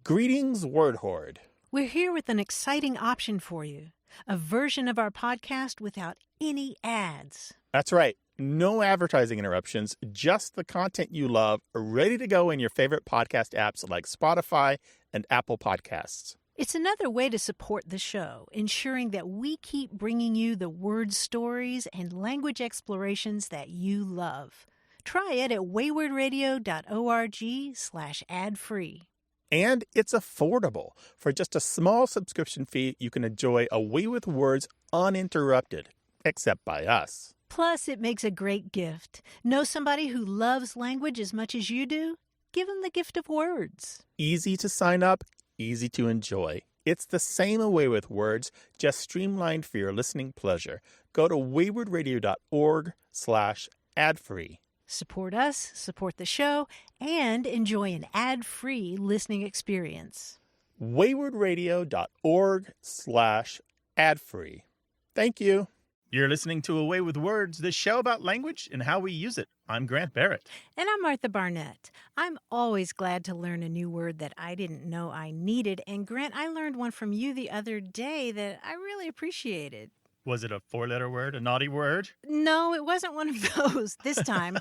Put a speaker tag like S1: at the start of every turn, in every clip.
S1: Greetings, Word Horde.
S2: We're here with an exciting option for you, a version of our podcast without any ads.
S1: That's right. No advertising interruptions, just the content you love, ready to go in your favorite podcast apps like Spotify and Apple Podcasts.
S2: It's another way to support the show, ensuring that we keep bringing you the word stories and language explorations that you love. Try it at waywardradio.org/ad-free.
S1: And it's affordable. For just a small subscription fee, you can enjoy Away with Words uninterrupted, except by us.
S2: Plus, it makes a great gift. Know somebody who loves language as much as you do? Give them the gift of words.
S1: Easy to sign up, easy to enjoy. It's the same Away with Words, just streamlined for your listening pleasure. Go to waywardradio.org/ad-free.
S2: Support us, support the show, and enjoy an ad-free listening experience.
S1: waywardradio.org/ad-free. Thank you. You're listening to Away with Words, the show about language and how we use it. I'm Grant Barrett.
S2: And I'm Martha Barnett. I'm always glad to learn a new word that I didn't know I needed. And Grant, I learned one from you the other day that I really appreciated.
S1: Was it a four-letter word, a naughty word?
S2: No, it wasn't one of those this time.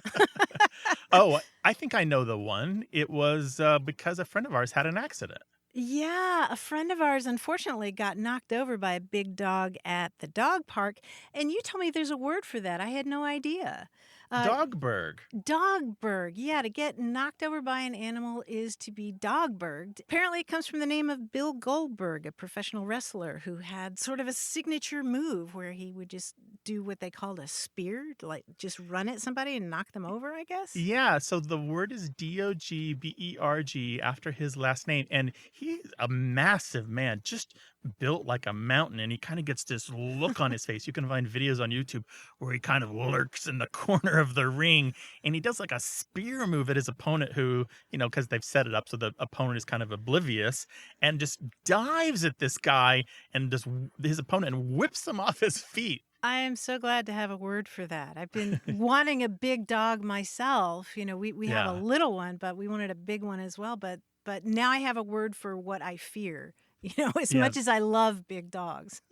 S1: Oh, I think I know the one. It was because a friend of ours had an accident.
S2: Yeah, a friend of ours unfortunately got knocked over by a big dog at the dog park. And you told me there's a word for that. I had no idea.
S1: Dogberg.
S2: Dogberg. Yeah, to get knocked over by an animal is to be dogberged. Apparently it comes from the name of Bill Goldberg, a professional wrestler who had sort of a signature move where he would just do what they called a spear, like just run at somebody and knock them over, I guess.
S1: Yeah, so the word is Dogberg after his last name. And he's a massive man, just built like a mountain. And he kind of gets this look on his face. You can find videos on YouTube where he kind of lurks in the corner of the ring. And he does like a spear move at his opponent who, because they've set it up so the opponent is kind of oblivious, and just dives at this guy and just his opponent and whips him off his feet.
S2: I am so glad to have a word for that. I've been wanting a big dog myself. We have a little one, but we wanted a big one as well. But now I have a word for what I fear, much as I love big dogs.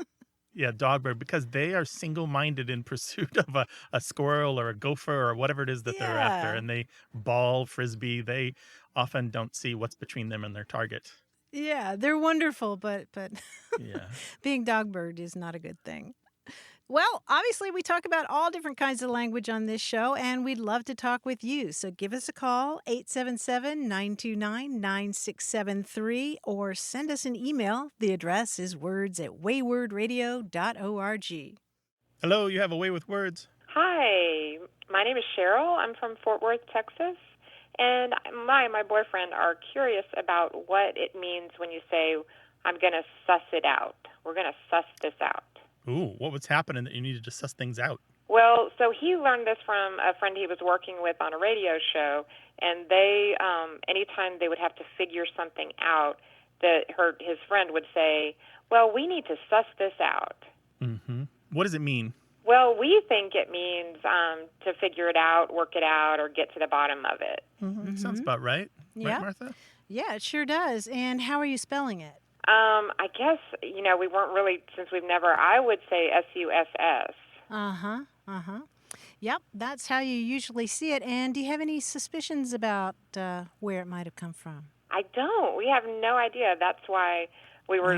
S1: Yeah, dogberg, because they are single-minded in pursuit of a squirrel or a gopher or whatever it is that they're after. And they ball, frisbee. They often don't see what's between them and their target.
S2: Yeah, they're wonderful, but
S1: yeah.
S2: Being dogberged is not a good thing. Well, obviously, we talk about all different kinds of language on this show, and we'd love to talk with you. So give us a call, 877-929-9673, or send us an email. The address is words@waywardradio.org.
S1: Hello, you have a Way with Words.
S3: Hi, my name is Cheryl. I'm from Fort Worth, Texas. And my boyfriend are curious about what it means when you say, I'm going to suss it out. We're going to suss this out.
S1: Ooh, what was happening that you needed to suss things out?
S3: Well, so he learned this from a friend he was working with on a radio show, and they, anytime they would have to figure something out, his friend would say, well, we need to suss this out.
S1: Mm-hmm. What does it mean?
S3: Well, we think it means to figure it out, work it out, or get to the bottom of it.
S1: Mm-hmm. Sounds about right.
S2: Yeah.
S1: Right, Martha?
S2: Yeah, it sure does. And how are you spelling it?
S3: I guess, we weren't really, since I would say S-U-S-S.
S2: Uh-huh. Yep, that's how you usually see it. And do you have any suspicions about where it might have come from?
S3: I don't. We have no idea. That's why we were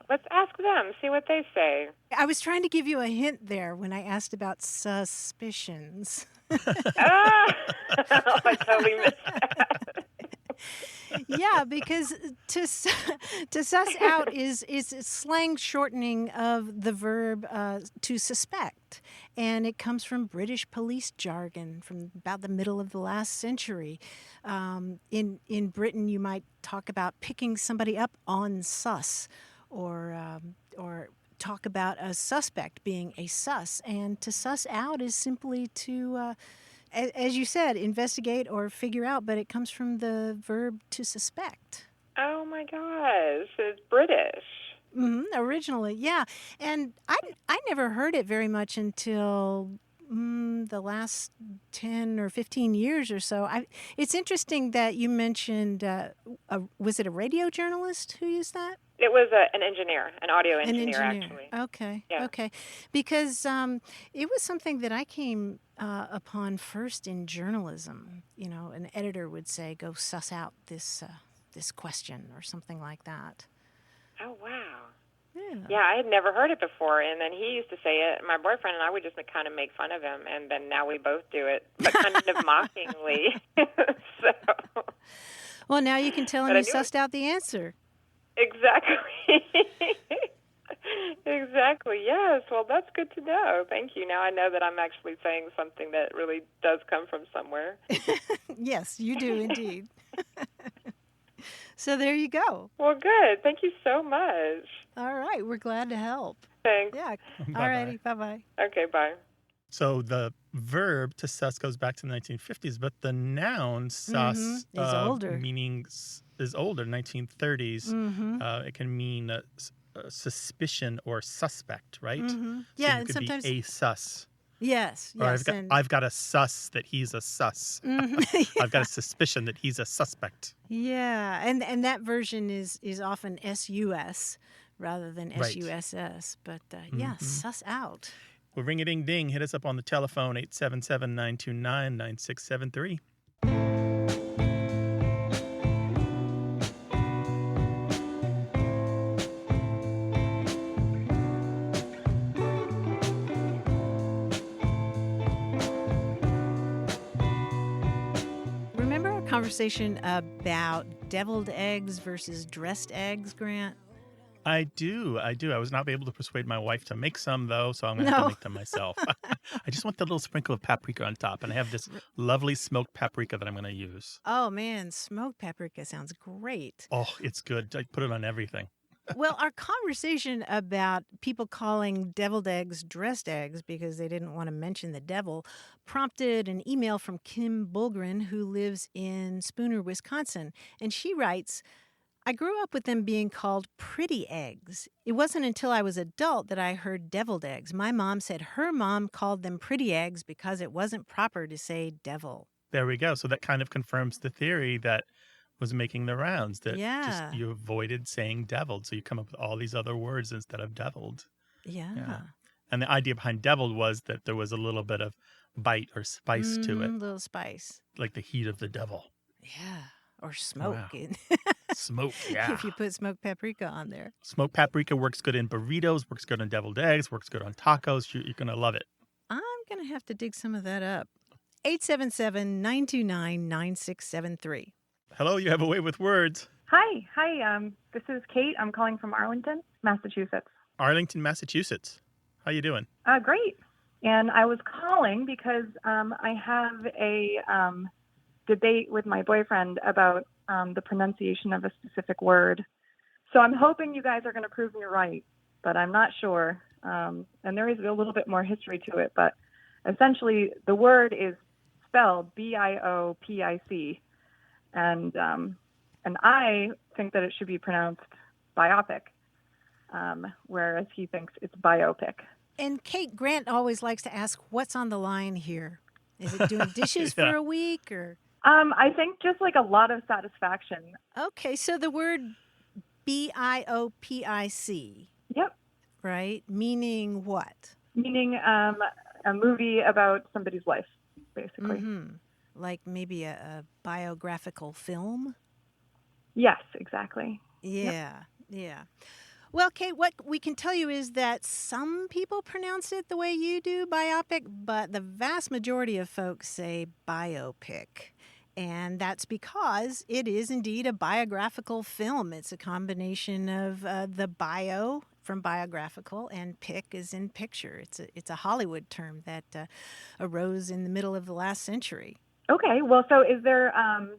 S3: let's ask them, see what they say.
S2: I was trying to give you a hint there when I asked about suspicions.
S3: I totally missed that.
S2: Yeah, because to suss out is a slang shortening of the verb to suspect, and it comes from British police jargon from about the middle of the last century. In Britain, you might talk about picking somebody up on sus, or talk about a suspect being a sus, and to suss out is simply to as you said, investigate or figure out, but it comes from the verb to suspect.
S3: Oh, my gosh. It's British.
S2: Originally, yeah. And I never heard it very much until the last 10 or 15 years or so. It's interesting that you mentioned, was it a radio journalist who used that?
S3: It was an engineer, an audio
S2: An
S3: engineer,
S2: engineer.
S3: actually.
S2: Okay.
S3: Yeah.
S2: Okay. Because it was something that I came upon first in journalism. You know, an editor would say, "Go suss out this question" or something like that.
S3: Oh, wow.
S2: Yeah.
S3: Yeah, I had never heard it before, and then he used to say it. My boyfriend and I would just kind of make fun of him, and then now we both do it, but kind of mockingly. So.
S2: Well, now you can tell him you sussed out the answer.
S3: Exactly. Exactly. Yes. Well, that's good to know. Thank you. Now I know that I'm actually saying something that really does come from somewhere.
S2: Yes, you do indeed. So there you go.
S3: Well, good. Thank you so much.
S2: All right. We're glad to help.
S3: Thanks.
S2: Yeah.
S1: Bye-bye.
S2: All righty. Bye-bye.
S3: Okay, bye.
S1: So the verb to suss goes back to the 1950s, but the noun suss
S2: is older.
S1: Meaning is older, 1930s.
S2: Mm-hmm.
S1: It can mean suspicion or suspect, right?
S2: Mm-hmm.
S1: So
S2: Yeah,
S1: you
S2: and
S1: could
S2: sometimes
S1: be a sus.
S2: yes,
S1: Or
S2: yes.
S1: I've got a sus that he's a sus.
S2: Mm-hmm.
S1: I've got a suspicion that he's a suspect.
S2: Yeah, and that version is often SUS rather than
S1: Right.
S2: SUSS. But yeah, suss out.
S1: Well, ring-a-ding-ding. Hit us up on the telephone, 877-929-9673.
S2: Remember our conversation about deviled eggs versus dressed eggs, Grant?
S1: I do. I was not able to persuade my wife to make some, though, so I'm going to have to make them myself. I just want the little sprinkle of paprika on top, and I have this lovely smoked paprika that I'm going to use.
S2: Oh, man, smoked paprika sounds great.
S1: Oh, it's good. I put it on everything.
S2: Well, our conversation about people calling deviled eggs dressed eggs because they didn't want to mention the devil prompted an email from Kim Bulgren, who lives in Spooner, Wisconsin. And she writes, I grew up with them being called pretty eggs. It wasn't until I was adult that I heard deviled eggs. My mom said her mom called them pretty eggs because it wasn't proper to say devil.
S1: There we go. So that kind of confirms the theory that was making the rounds, that just you avoided saying deviled. So you come up with all these other words instead of deviled.
S2: Yeah.
S1: And the idea behind deviled was that there was a little bit of bite or spice to it.
S2: A little spice.
S1: Like the heat of the devil.
S2: Yeah. Or smoke.
S1: Wow. Smoke, yeah.
S2: If you put smoked paprika on there.
S1: Smoked paprika works good in burritos, works good on deviled eggs, works good on tacos. You're going to love it.
S2: I'm going to have to dig some of that up. 877-929-9673.
S1: Hello, you have a way with words.
S4: Hi. This is Kate. I'm calling from Arlington, Massachusetts.
S1: Arlington, Massachusetts. How you doing?
S4: Great. And I was calling because I have a debate with my boyfriend about the pronunciation of a specific word. So I'm hoping you guys are going to prove me right, but I'm not sure. And there is a little bit more history to it, but essentially the word is spelled B-I-O-P-I-C. And I think that it should be pronounced biopic, whereas he thinks it's biopic.
S2: And Kate, Grant always likes to ask, what's on the line here? Is it doing dishes for a week or?
S4: I think just like a lot of satisfaction.
S2: Okay, so the word B-I-O-P-I-C.
S4: Yep.
S2: Right? Meaning what?
S4: Meaning a movie about somebody's life, basically.
S2: Mm-hmm. Like maybe a biographical film?
S4: Yes, exactly.
S2: Yeah, yeah. Well, Kate, what we can tell you is that some people pronounce it the way you do, biopic, but the vast majority of folks say biopic. And that's because it is indeed a biographical film. It's a combination of the bio from biographical and pic is in picture. It's a Hollywood term that arose in the middle of the last century.
S4: Okay, well, so is there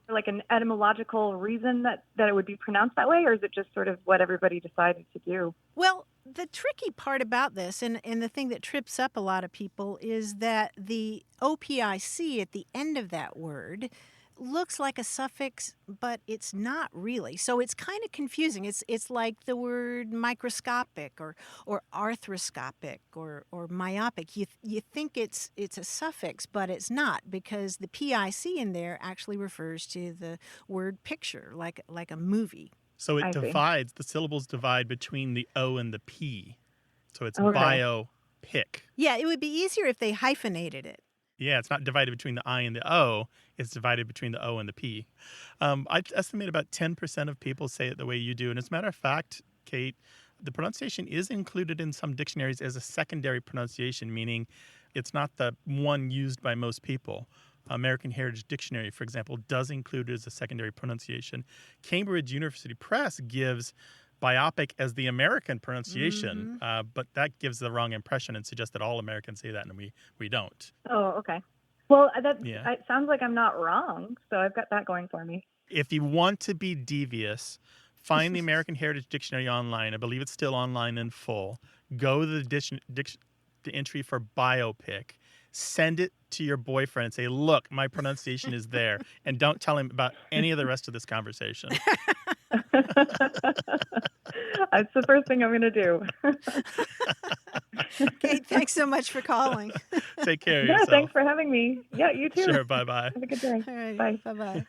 S4: like an etymological reason that it would be pronounced that way, or is it just sort of what everybody decided to do?
S2: Well, the tricky part about this, and the thing that trips up a lot of people, is that the OPIC at the end of that word looks like a suffix, but it's not really. So it's kind of confusing. It's like the word microscopic or arthroscopic or myopic. You think it's a suffix, but it's not, because the PIC in there actually refers to the word picture, like a movie.
S1: So it
S4: I see.
S1: divides, the syllables divide between the O and the P. So it's
S4: Okay.
S1: biopic.
S2: Yeah, it would be easier if they hyphenated it.
S1: Yeah, it's not divided between the I and the O. It's divided between the O and the P. I estimate about 10% of people say it the way you do. And as a matter of fact, Kate, the pronunciation is included in some dictionaries as a secondary pronunciation, meaning it's not the one used by most people. American Heritage Dictionary, for example, does include it as a secondary pronunciation. Cambridge University Press gives biopic as the American pronunciation, but that gives the wrong impression and suggests that all Americans say that, and we don't.
S4: Oh, okay. Well,
S1: Yeah.
S4: it sounds like I'm not wrong, so I've got that going for me.
S1: If you want to be devious, find the American Heritage Dictionary online. I believe it's still online in full. Go to the entry for biopic. Send it to your boyfriend and say, look, my pronunciation is there. And don't tell him about any of the rest of this conversation.
S4: That's the first thing I'm going to do.
S2: Kate, thanks so much for calling.
S1: Take care of
S4: Yeah,
S1: yourself.
S4: thanks for having me. Yeah, you too.
S1: Sure, bye-bye.
S4: Have a good day.
S2: All right,
S4: Bye.
S2: bye-bye.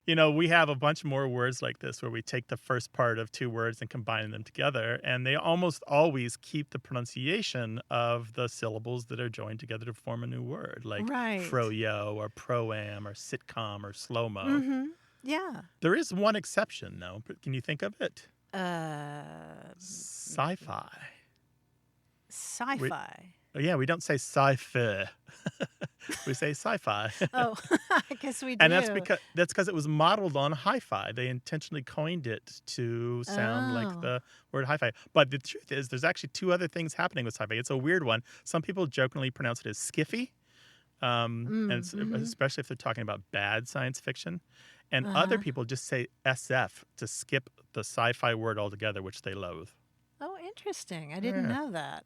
S1: You know, we have a bunch more words like this where we take the first part of two words and combine them together, and they almost always keep the pronunciation of the syllables that are joined together to form a new word, like
S2: Right.
S1: fro-yo or pro-am or sitcom or slow-mo.
S2: Mm-hmm. Yeah.
S1: There is one exception, though. Can you think of it? Sci-fi.
S2: Sci-fi.
S1: Oh, yeah, we don't say sci-fi. We say sci-fi.
S2: Oh, I guess we do.
S1: And that's because it was modeled on hi-fi. They intentionally coined it to sound like the word hi-fi. But the truth is, there's actually two other things happening with sci-fi. It's a weird one. Some people jokingly pronounce it as skiffy, and especially if they're talking about bad science fiction. And other people just say SF to skip the sci-fi word altogether, which they loathe.
S2: Oh, interesting. I didn't know that.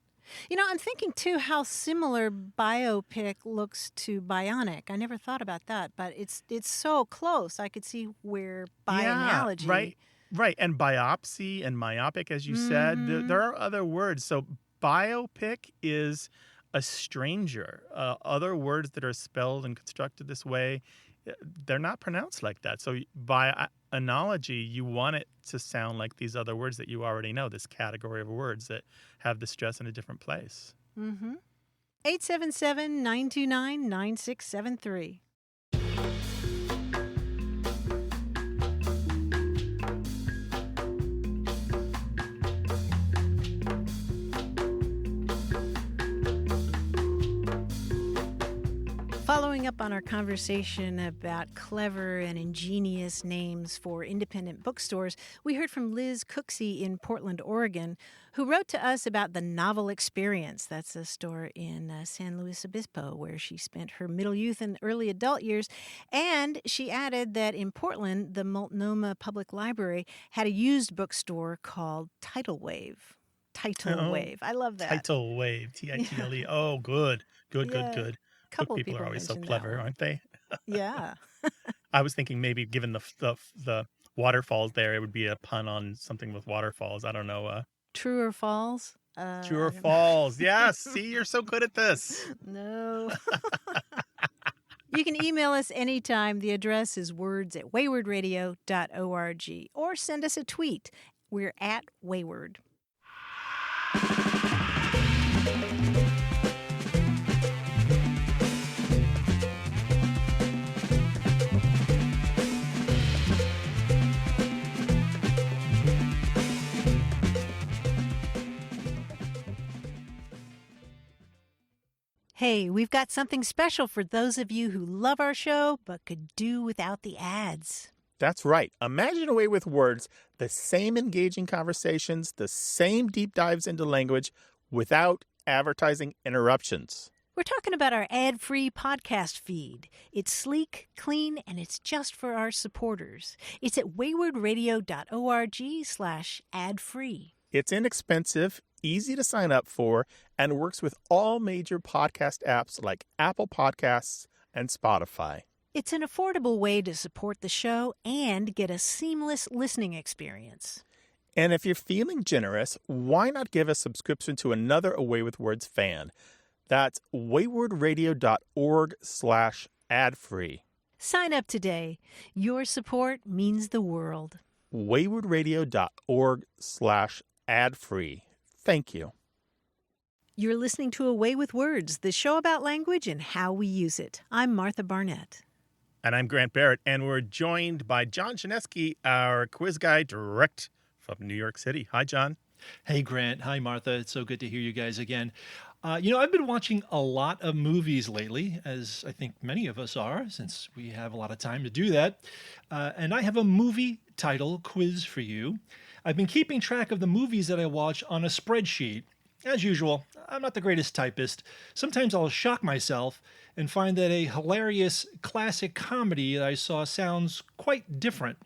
S2: You know, I'm thinking, too, how similar biopic looks to bionic. I never thought about that, but it's so close. I could see where, by analogy.
S1: Right. And biopsy and myopic, as you said, there are other words. So biopic is a stranger. Other words that are spelled and constructed this way, they're not pronounced like that. So by analogy, you want it to sound like these other words that you already know, this category of words that have the stress in a different place.
S2: 877-929-9673. Following up on our conversation about clever and ingenious names for independent bookstores, we heard from Liz Cooksey in Portland, Oregon, who wrote to us about the Novel Experience. That's a store in San Luis Obispo where she spent her middle youth and early adult years. And she added that in Portland, the Multnomah Public Library had a used bookstore called Tidal Wave. Tidal Wave. I love that.
S1: Tidal Wave, T-I-T-L-E. Oh, good. Good.
S2: Couple
S1: Book people are always so
S2: mentioned
S1: clever,
S2: that one.
S1: aren't they?
S2: Yeah.
S1: I was thinking maybe given the waterfalls there, it would be a pun on something with waterfalls. I don't know.
S2: True or false?
S1: True or false? Yes. See, you're so good at this.
S2: No. You can email us anytime. The address is words@waywardradio.org, or send us a tweet. We're at Wayward. Hey, we've got something special for those of you who love our show but could do without the ads.
S1: That's right. Imagine a way with words, the same engaging conversations, the same deep dives into language without advertising interruptions.
S2: We're talking about our ad-free podcast feed. It's sleek, clean, and it's just for our supporters. It's at waywardradio.org/ad-free.
S1: It's inexpensive, easy to sign up for, and works with all major podcast apps like Apple Podcasts and Spotify.
S2: It's an affordable way to support the show and get a seamless listening experience.
S1: And if you're feeling generous, why not give a subscription to another Away with Words fan? That's waywardradio.org/ad-free.
S2: Sign up today. Your support means the world.
S1: waywardradio.org/ad-free. Thank you.
S2: You're listening to Away with Words, the show about language and how we use it. I'm Martha Barnett.
S1: And I'm Grant Barrett, and we're joined by John Chinesky, our quiz guy direct from New York City. Hi, John.
S5: Hey, Grant. Hi, Martha. It's so good to hear you guys again. I've been watching a lot of movies lately, as I think many of us are, since we have a lot of time to do that. And I have a movie title quiz for you. I've been keeping track of the movies that I watch on a spreadsheet. As usual, I'm not the greatest typist. Sometimes I'll shock myself and find that a hilarious classic comedy that I saw sounds quite different.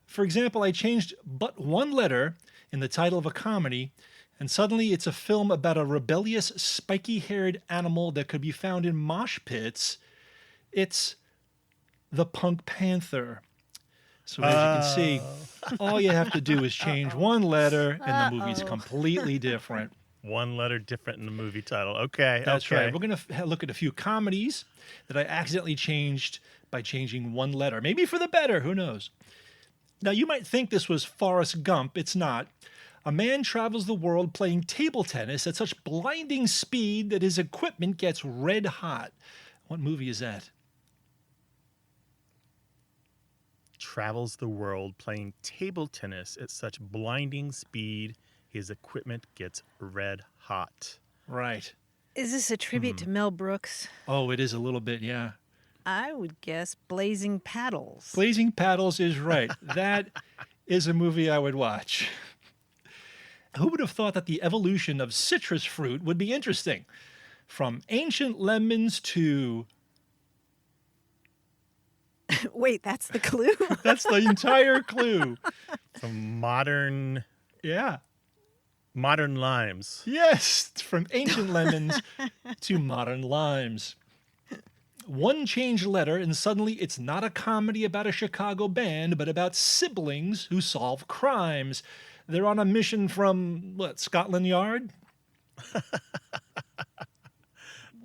S5: For example, I changed but one letter in the title of a comedy, and suddenly it's a film about a rebellious, spiky-haired animal that could be found in mosh pits. It's The Punk Panther. So as you can see, all you have to do is change one letter, and the movie's completely different.
S1: One letter different in the movie title. Okay.
S5: That's right. We're going to look at a few comedies that I accidentally changed by changing one letter. Maybe for the better. Who knows? Now, you might think this was Forrest Gump. It's not. A man travels the world playing table tennis at such blinding speed that his equipment gets red hot. What movie is that?
S1: Travels the world playing table tennis at such blinding speed, his equipment gets red hot.
S5: Right.
S2: Is this a tribute to Mel Brooks?
S5: Oh, it is a little bit, yeah.
S2: I would guess Blazing Paddles.
S5: Blazing Paddles is right. That is a movie I would watch. Who would have thought that the evolution of citrus fruit would be interesting? From ancient lemons to...
S2: Wait, that's the clue?
S5: That's the entire clue.
S1: From modern limes.
S5: Yes, from ancient lemons to modern limes. One changed letter, and suddenly it's not a comedy about a Chicago band, but about siblings who solve crimes. They're on a mission from, Scotland Yard?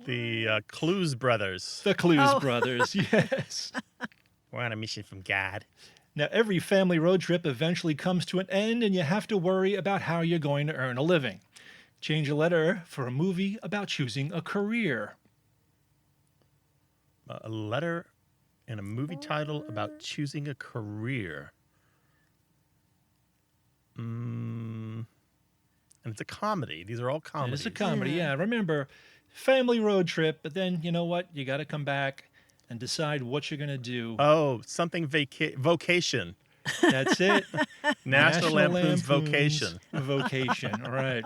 S1: The Clues Brothers.
S5: The Clues Brothers, yes.
S1: We're on a mission from God.
S5: Now, every family road trip eventually comes to an end, and you have to worry about how you're going to earn a living. Change a letter for a movie about choosing a career.
S1: A letter and a movie title about choosing a career. And it's a comedy. These are all comedies.
S5: It's a comedy, yeah. Remember, family road trip, but then, you know what? You got to come back and decide what you're going to do.
S1: Oh, something vocation.
S5: That's it.
S1: National Lampoon's Vocation.
S5: Vocation, all right.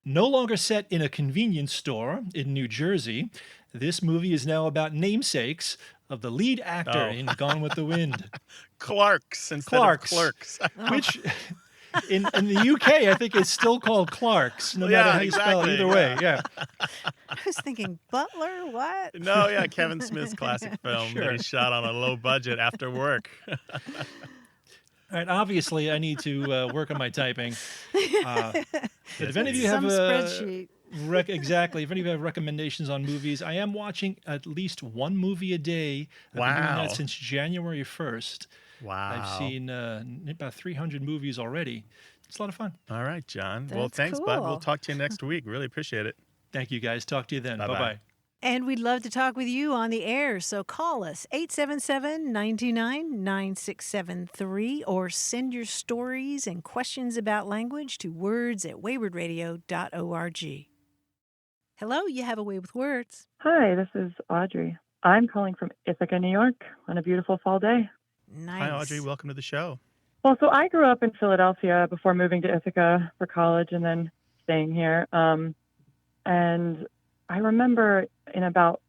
S5: No longer set in a convenience store in New Jersey, this movie is now about namesakes of the lead actor in Gone with the Wind.
S1: Clarks instead of Clerks.
S5: Which... In the UK, I think it's still called Clarks, no matter how you spell it. Either way, yeah.
S2: I was thinking, Butler, what?
S1: No, yeah, Kevin Smith's classic film that he shot on a low budget after work.
S5: All right, obviously, I need to work on my typing. But if any of you have
S2: spreadsheet.
S5: Exactly, if any of you have recommendations on movies, I am watching at least one movie a day. I've been doing that since January 1st.
S1: Wow.
S5: I've seen about 300 movies already. It's a lot of fun.
S1: All right, John.
S2: That's
S1: well, thanks,
S2: cool.
S1: bud. We'll talk to you next week. Really appreciate it.
S5: Thank you, guys. Talk to you then.
S1: Bye-bye.
S5: Bye-bye.
S2: And we'd love to talk with you on the air, so call us 877-929-9673 or send your stories and questions about language to words@waywardradio.org. Hello, you have a way with words.
S4: Hi, this is Audrey. I'm calling from Ithaca, New York on a beautiful fall day.
S2: Nice.
S1: Hi, Audrey. Welcome to the show.
S4: Well, so I grew up in Philadelphia before moving to Ithaca for college and then staying here. And I remember in about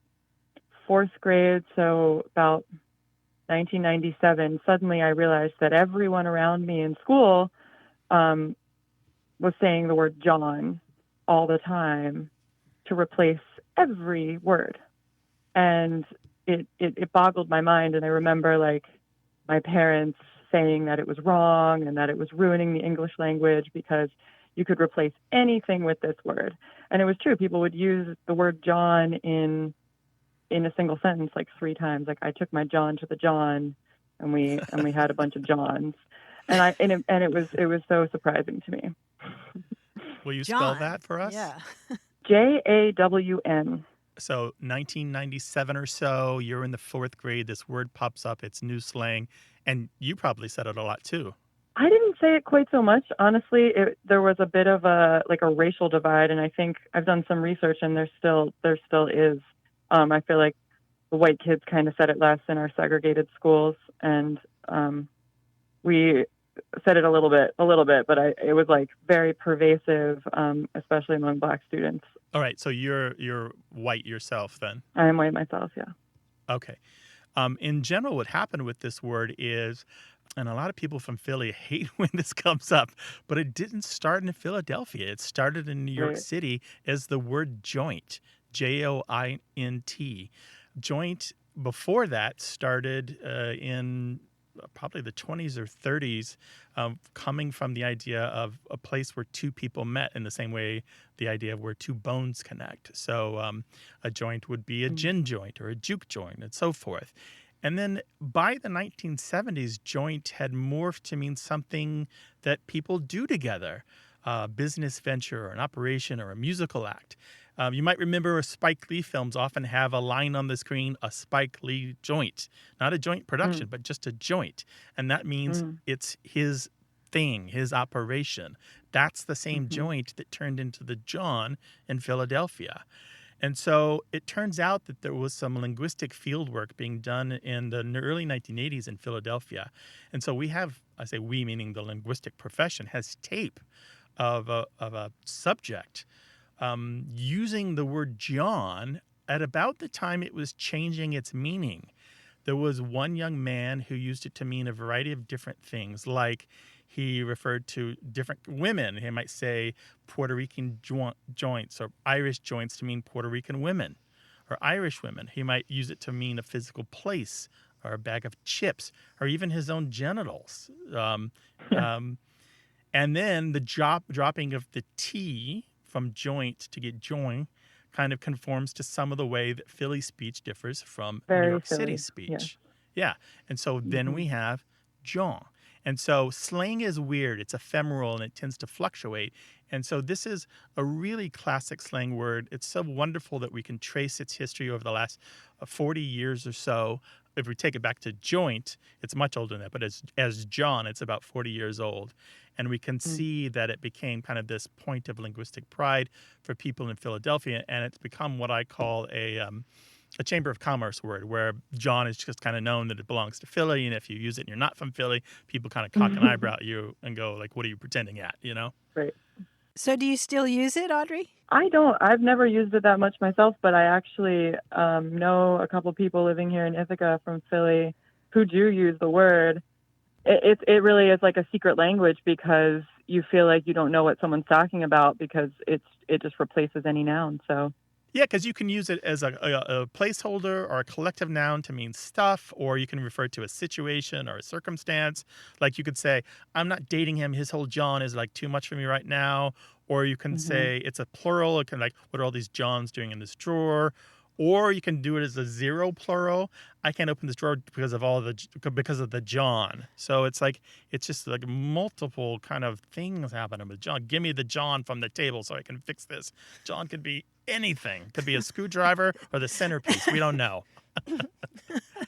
S4: fourth grade, so about 1997, suddenly I realized that everyone around me in school was saying the word jawn all the time to replace every word. And it boggled my mind. And I remember like my parents saying that it was wrong and that it was ruining the English language because you could replace anything with this word. And it was true. People would use the word jawn in a single sentence like 3 times. Like, I took my jawn to the jawn, and we had a bunch of jawns. And it was so surprising to me.
S1: Will you spell
S2: Jawn.
S1: that for us?
S2: Yeah.
S4: JAWN.
S1: So 1997 or so, you're in the 4th grade. This word pops up. It's new slang. And you probably said it a lot too.
S4: I didn't say it quite so much. Honestly, there was a bit of a racial divide, and I think I've done some research, and there still is. I feel like the white kids kind of said it less in our segregated schools, and we said it a little bit, but it was like very pervasive, especially among Black students.
S1: All right, so you're white yourself then.
S4: I am white myself, yeah.
S1: Okay. In general, what happened with this word is, and a lot of people from Philly hate when this comes up, but it didn't start in Philadelphia. It started in New York City as the word joint, Joint. Joint, before that, started in probably the 20s or 30s, coming from the idea of a place where 2 people met, in the same way the idea of where 2 bones connect. So a joint would be a gin joint or a juke joint and so forth. And then by the 1970s, joint had morphed to mean something that people do together, a business venture or an operation or a musical act. You might remember Spike Lee films often have a line on the screen, a Spike Lee joint. Not a joint production, but just a joint. And that means it's his thing, his operation. That's the same joint that turned into the jawn in Philadelphia. And so it turns out that there was some linguistic fieldwork being done in the early 1980s in Philadelphia. And so we have, I say we meaning the linguistic profession, has tape of a subject using the word jawn at about the time it was changing its meaning. There was one young man who used it to mean a variety of different things, like he referred to different women. He might say Puerto Rican joints or Irish joints to mean Puerto Rican women or Irish women. He might use it to mean a physical place or a bag of chips or even his own genitals. And then the dropping of the T from joint to get join kind of conforms to some of the way that Philly speech differs from New York City speech. Yes. Yeah. And so then we have jawn. And so slang is weird. It's ephemeral and it tends to fluctuate. And so this is a really classic slang word. It's so wonderful that we can trace its history over the last 40 years or so. If we take it back to joint, it's much older than that. But as jawn, it's about 40 years old. And we can see that it became kind of this point of linguistic pride for people in Philadelphia. And it's become what I call a Chamber of Commerce word, where jawn is just kind of known that it belongs to Philly. And if you use it and you're not from Philly, people kind of cock an eyebrow at you and go like, what are you pretending at, you know?
S4: Right.
S2: So do you still use it, Audrey?
S4: I don't. I've never used it that much myself, but I actually know a couple people living here in Ithaca from Philly who do use the word. It really is like a secret language because you feel like you don't know what someone's talking about because it just replaces any noun. So
S1: yeah, because you can use it as a placeholder or a collective noun to mean stuff, or you can refer to a situation or a circumstance. Like you could say, I'm not dating him. His whole jawn is like too much for me right now. Or you can say it's a plural. It can like, what are all these jawns doing in this drawer? Or you can do it as a 0 plural. I can't open this drawer because of the jawn. So it's just like multiple kind of things happening with jawn. Give me the jawn from the table so I can fix this. Jawn could be anything. Could be a screwdriver or the centerpiece. We don't know.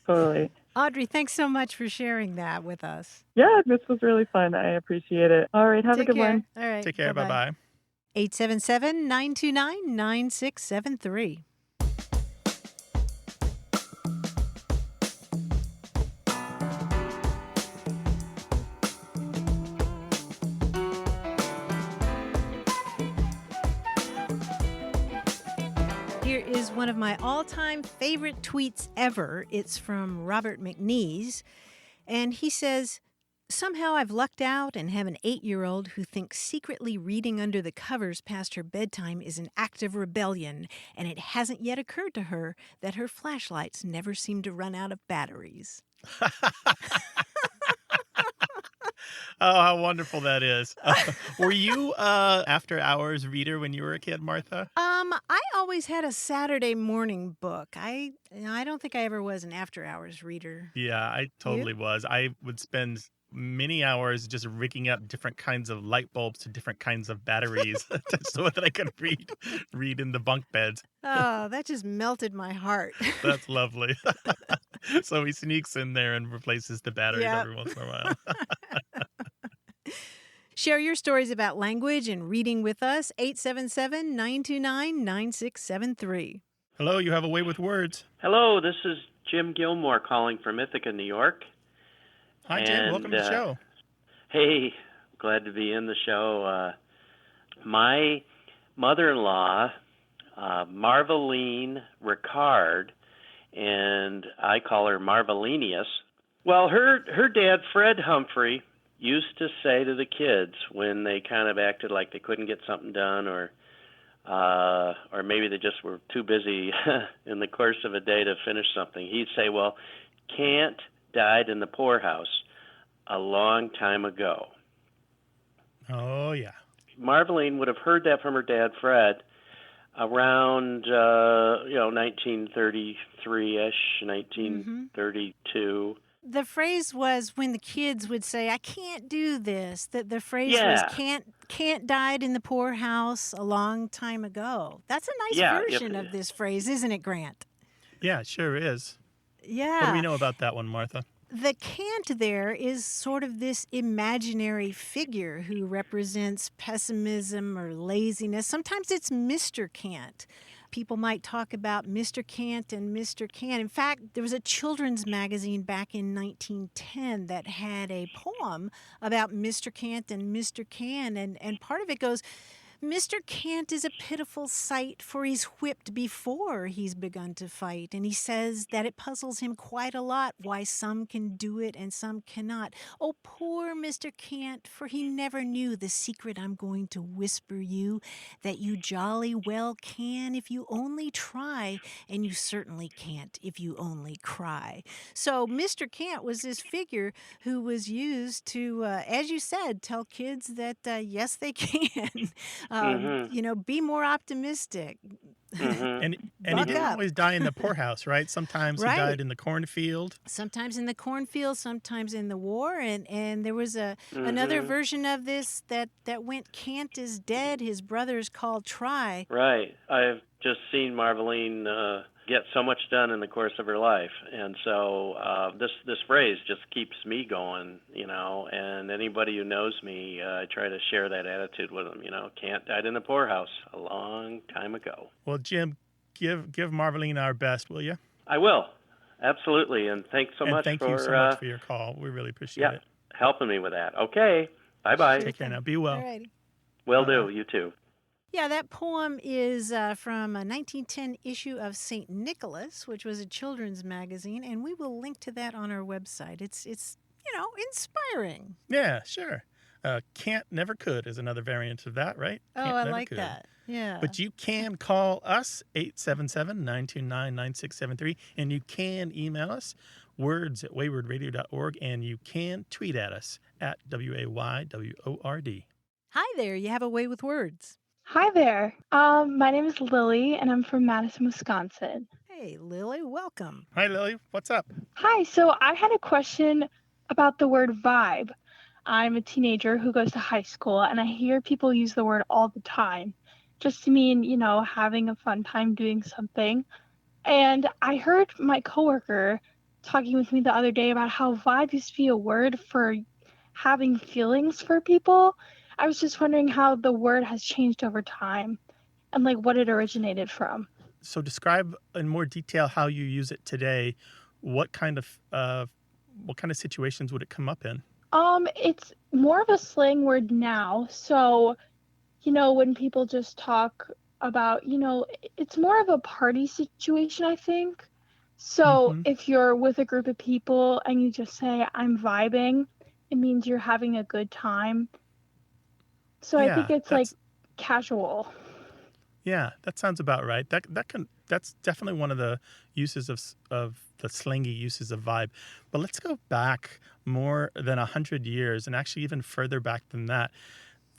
S4: Totally.
S2: Audrey, thanks so much for sharing that with us.
S4: Yeah, this was really fun. I appreciate it. All right, have a good one.
S2: All right.
S1: Take care. Bye-bye.
S2: 877-929-9673. Here is one of my all-time favorite tweets ever. It's from Robert McNeese, and he says, Somehow I've lucked out and have an 8-year-old who thinks secretly reading under the covers past her bedtime is an act of rebellion, and it hasn't yet occurred to her that her flashlights never seem to run out of batteries.
S1: Oh, how wonderful that is. Were you after hours reader when you were a kid, Martha?
S2: I always had a Saturday morning book. I don't think I ever was an after-hours reader.
S1: Yeah, I totally was. I would spend many hours just rigging up different kinds of light bulbs to different kinds of batteries so that I could read in the bunk beds.
S2: Oh, that just melted my heart.
S1: That's lovely. So he sneaks in there and replaces the batteries
S2: Yep.
S1: every once in a while.
S2: Share your stories about language and reading with us, 877-929-9673.
S1: Hello, you have a way with words.
S6: Hello, this is Jim Gilmore calling from Ithaca, New York.
S1: Hi, Jim. Welcome to the show.
S6: Hey, glad to be in the show. My mother-in-law, Marveline Ricard, and I call her Marvelinius. Well, her dad, Fred Humphrey, used to say to the kids when they kind of acted like they couldn't get something done, or maybe they just were too busy in the course of a day to finish something, he'd say, well, Kant died in the poorhouse a long time ago.
S1: Oh, yeah.
S6: Marveline would have heard that from her dad, Fred, around 1933-ish, 1932.
S2: The phrase was when the kids would say, I can't do this, that the phrase was Kant died in the poorhouse a long time ago. That's a nice version of this phrase, isn't it, Grant?
S1: Yeah, it sure is.
S2: Yeah.
S1: What do we know about that one, Martha?
S2: The Kant there is sort of this imaginary figure who represents pessimism or laziness. Sometimes it's Mr. Kant. People might talk about Mr. Kant and Mr. Can. In fact, there was a children's magazine back in 1910 that had a poem about Mr. Kant and Mr. Can, and part of it goes, Mr. Kant is a pitiful sight, for he's whipped before he's begun to fight. And he says that it puzzles him quite a lot why some can do it and some cannot. Oh, poor Mr. Kant, for he never knew the secret I'm going to whisper you, that you jolly well can if you only try, and you certainly can't if you only cry. So Mr. Kant was this figure who was used to, as you said, tell kids that, yes, they can. Be more optimistic.
S1: And he didn't always die in the poorhouse, right? Sometimes he died in the cornfield.
S2: Sometimes in the cornfield, sometimes in the war. And there was another version of this that went, Kant is dead, his brothers called try.
S6: Right. I've just seen Marveline get so much done in the course of her life. And so this phrase just keeps me going, and anybody who knows me, I try to share that attitude with them. Kant died in the poorhouse a long time ago.
S1: Well, Jim, give Marveline our best, will you?
S6: I will. Absolutely. And thanks so much
S1: thank you so much for your call. We really appreciate it.
S6: Helping me with that. Okay. Bye-bye.
S1: Take care now. Be well.
S2: Alrighty.
S6: Will do. You too.
S2: Yeah, that poem is from a 1910 issue of St. Nicholas, which was a children's magazine, and we will link to that on our website. It's inspiring.
S1: Yeah, sure. Can't never could is another variant of that, right?
S2: Oh,
S1: Can't,
S2: I
S1: never
S2: like
S1: could.
S2: that. Yeah.
S1: But you can call us, 877-929-9673, and you can email us, words@waywardradio.org, and you can tweet at us at WAYWORD.
S2: Hi there, you have a way with words.
S7: Hi there. My name is Lily, and I'm from Madison, Wisconsin.
S2: Hey, Lily, welcome.
S1: Hi, Lily. What's up?
S7: Hi. So I had a question about the word vibe. I'm a teenager who goes to high school, and I hear people use the word all the time, just to mean, having a fun time doing something. And I heard my coworker talking with me the other day about how vibe used to be a word for having feelings for people. I was just wondering how the word has changed over time and what it originated from.
S1: So describe in more detail how you use it today. What kind of situations would it come up in?
S7: It's more of a slang word now. So, when people just talk about, it's more of a party situation, I think. So if you're with a group of people and you just say, I'm vibing, it means you're having a good time. So I think
S1: Yeah,
S7: it's like casual.
S1: yeah, that sounds about right. That's definitely one of the uses of the slangy uses of vibe. But let's go back more than 100 years, and actually even further back than that.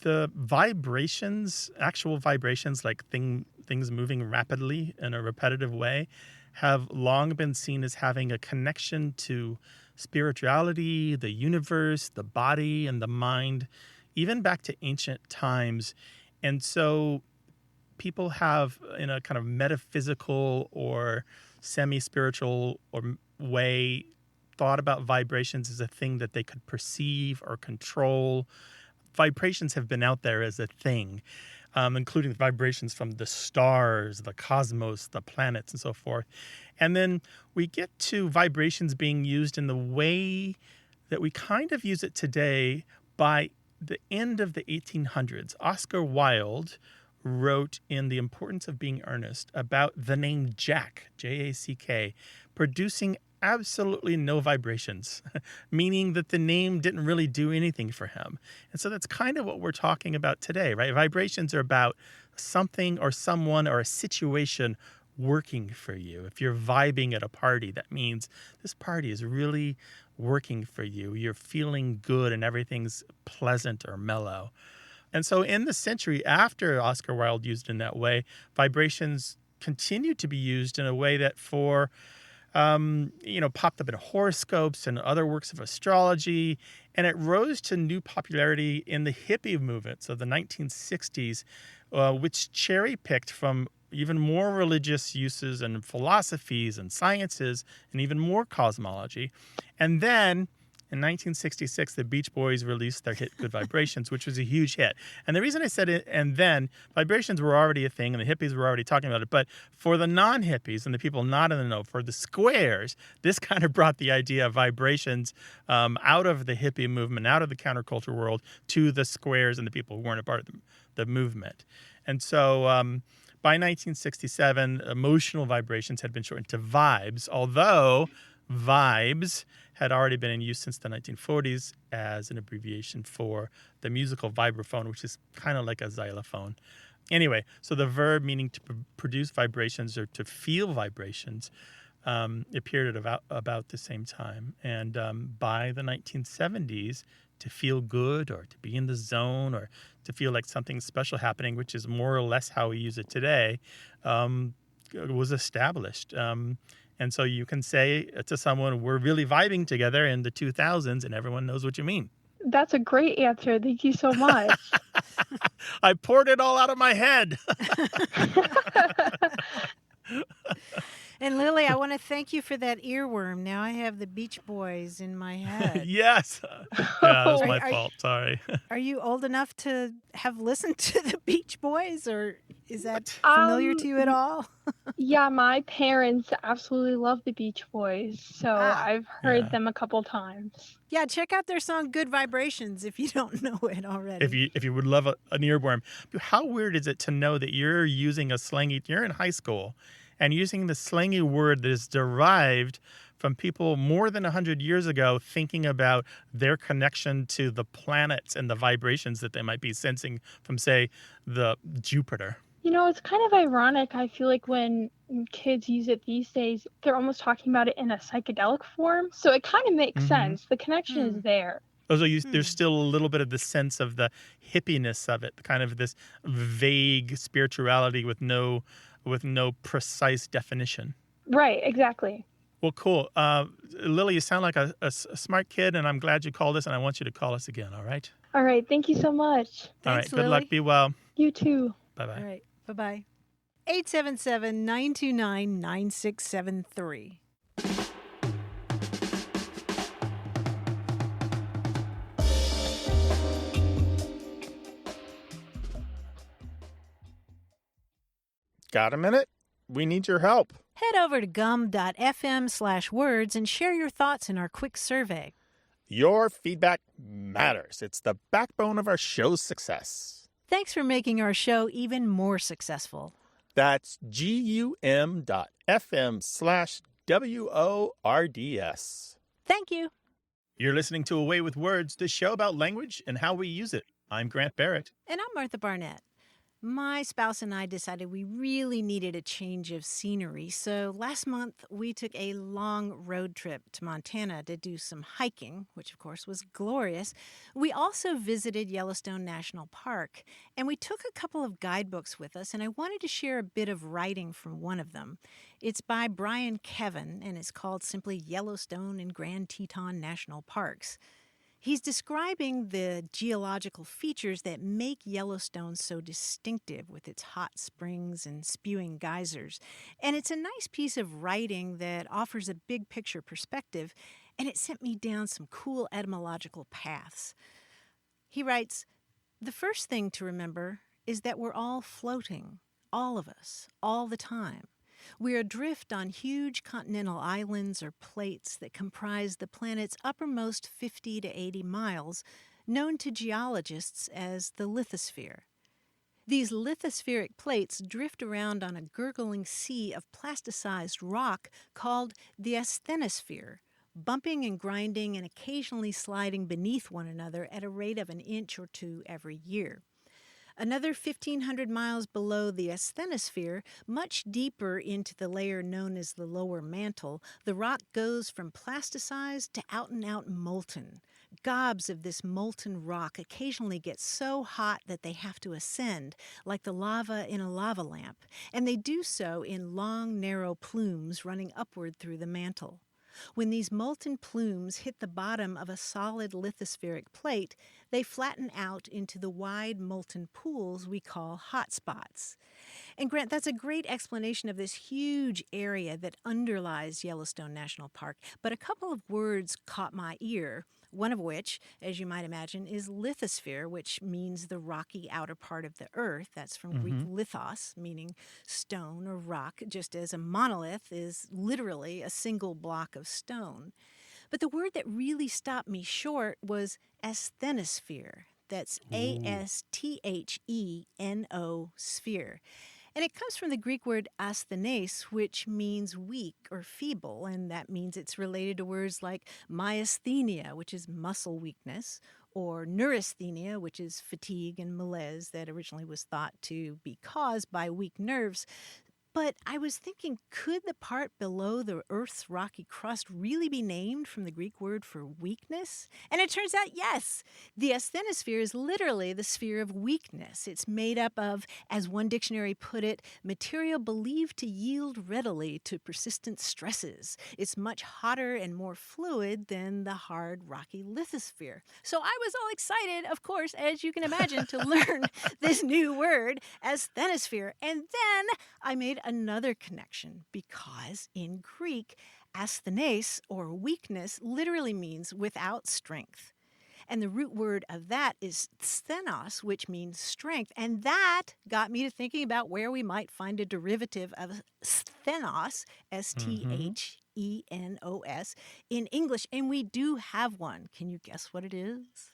S1: The vibrations, actual vibrations, like things moving rapidly in a repetitive way, have long been seen as having a connection to spirituality, the universe, the body, and the mind, even back to ancient times. And so people have, in a kind of metaphysical or semi-spiritual or way, thought about vibrations as a thing that they could perceive or control. Vibrations have been out there as a thing, including vibrations from the stars, the cosmos, the planets, and so forth. And then we get to vibrations being used in the way that we kind of use it today. By the end of the 1800s, Oscar Wilde wrote in The Importance of Being Earnest about the name Jack, Jack, producing absolutely no vibrations, meaning that the name didn't really do anything for him. And so that's kind of what we're talking about today, right? Vibrations are about something or someone or a situation working for you. If you're vibing at a party, that means this party is really working for you. You're feeling good and everything's pleasant or mellow. And so in the century after Oscar Wilde used it in that way, vibrations continued to be used in a way that popped up in horoscopes and other works of astrology, and it rose to new popularity in the hippie movements of the 1960s, which cherry-picked from even more religious uses and philosophies and sciences and even more cosmology. And then in 1966, the Beach Boys released their hit Good Vibrations, which was a huge hit. And the reason I said it, and then, vibrations were already a thing, and the hippies were already talking about it. But for the non-hippies and the people not in the know, for the squares, this kind of brought the idea of vibrations out of the hippie movement, out of the counterculture world, to the squares and the people who weren't a part of the movement. And so by 1967, emotional vibrations had been shortened to vibes, although vibes had already been in use since the 1940s as an abbreviation for the musical vibraphone, which is kind of like a xylophone. Anyway, so the verb meaning to produce vibrations or to feel vibrations appeared at about the same time. And by the 1970s, to feel good or to be in the zone or to feel like something special happening, which is more or less how we use it today, was established. And so you can say to someone, we're really vibing together in the 2000s, and everyone knows what you mean.
S7: That's a great answer. Thank you so much.
S1: I poured it all out of my head.
S2: And Lily, I want to thank you for that earworm. Now I have the Beach Boys in my head.
S1: Yes. Yeah, that's my fault. Sorry.
S2: Are you old enough to have listened to the Beach Boys, or is that familiar to you at all?
S7: Yeah, my parents absolutely love the Beach Boys, so I've heard them a couple times.
S2: Yeah, check out their song Good Vibrations if you don't know it already.
S1: If you would love an earworm. How weird is it to know that you're using a slangy, you're in high school, and using the slangy word that is derived from people more than 100 years ago thinking about their connection to the planets and the vibrations that they might be sensing from, say, the Jupiter.
S7: You know, it's kind of ironic. I feel like when kids use it these days, they're almost talking about it in a psychedelic form. So it kind of makes sense. The connection is there.
S1: So there's still a little bit of the sense of the hippiness of it, kind of this vague spirituality with no precise definition.
S7: Right, exactly.
S1: Well, cool. Lily, you sound like a smart kid, and I'm glad you called us, and I want you to call us again, all right?
S7: All right, thank you so much.
S1: All right,
S2: Thanks,
S1: good
S2: Lily.
S1: luck. Be well.
S7: You too.
S1: Bye-bye.
S2: All right, bye-bye. 877-929-9673.
S1: Got a minute? We need your help.
S2: Head over to gum.fm/words and share your thoughts in our quick survey.
S1: Your feedback matters. It's the backbone of our show's success.
S2: Thanks for making our show even more successful.
S1: That's gum.fm/WORDS.
S2: Thank you.
S1: You're listening to Away with Words, the show about language and how we use it. I'm Grant Barrett.
S2: And I'm Martha Barnett. My spouse and I decided we really needed a change of scenery, so last month we took a long road trip to Montana to do some hiking, which of course was glorious. We also visited Yellowstone National Park, and we took a couple of guidebooks with us, and I wanted to share a bit of writing from one of them. It's by Brian Kevin, and it's called simply Yellowstone and Grand Teton National Parks. He's describing the geological features that make Yellowstone so distinctive with its hot springs and spewing geysers. And it's a nice piece of writing that offers a big picture perspective, and it sent me down some cool etymological paths. He writes, "The first thing to remember is that we're all floating, all of us, all the time. We're adrift on huge continental islands or plates that comprise the planet's uppermost 50 to 80 miles, known to geologists as the lithosphere. These lithospheric plates drift around on a gurgling sea of plasticized rock called the asthenosphere, bumping and grinding and occasionally sliding beneath one another at a rate of an inch or two every year. Another 1,500 miles below the asthenosphere, much deeper into the layer known as the lower mantle, the rock goes from plasticized to out-and-out molten. Gobs of this molten rock occasionally get so hot that they have to ascend, like the lava in a lava lamp, and they do so in long, narrow plumes running upward through the mantle. When these molten plumes hit the bottom of a solid lithospheric plate, they flatten out into the wide molten pools we call hotspots." And Grant, that's a great explanation of this huge area that underlies Yellowstone National Park. But a couple of words caught my ear, one of which, as you might imagine, is lithosphere, which means the rocky outer part of the earth. That's from Greek lithos, meaning stone or rock, just as a monolith is literally a single block of stone. But the word that really stopped me short was asthenosphere. That's A-S-T-H-E-N-O sphere. And it comes from the Greek word asthenes, which means weak or feeble, and that means it's related to words like myasthenia, which is muscle weakness, or neurasthenia, which is fatigue and malaise that originally was thought to be caused by weak nerves. But I was thinking, could the part below the Earth's rocky crust really be named from the Greek word for weakness? And it turns out, yes. The asthenosphere is literally the sphere of weakness. It's made up of, as one dictionary put it, material believed to yield readily to persistent stresses. It's much hotter and more fluid than the hard, rocky lithosphere. So I was all excited, of course, as you can imagine, to learn this new word, asthenosphere. And then I made another connection, because in Greek, asthenes, or weakness, literally means without strength. And the root word of that is sthenos, which means strength. And that got me to thinking about where we might find a derivative of sthenos, S-T-H-E-N-O-S, in English. And we do have one. Can you guess what it is?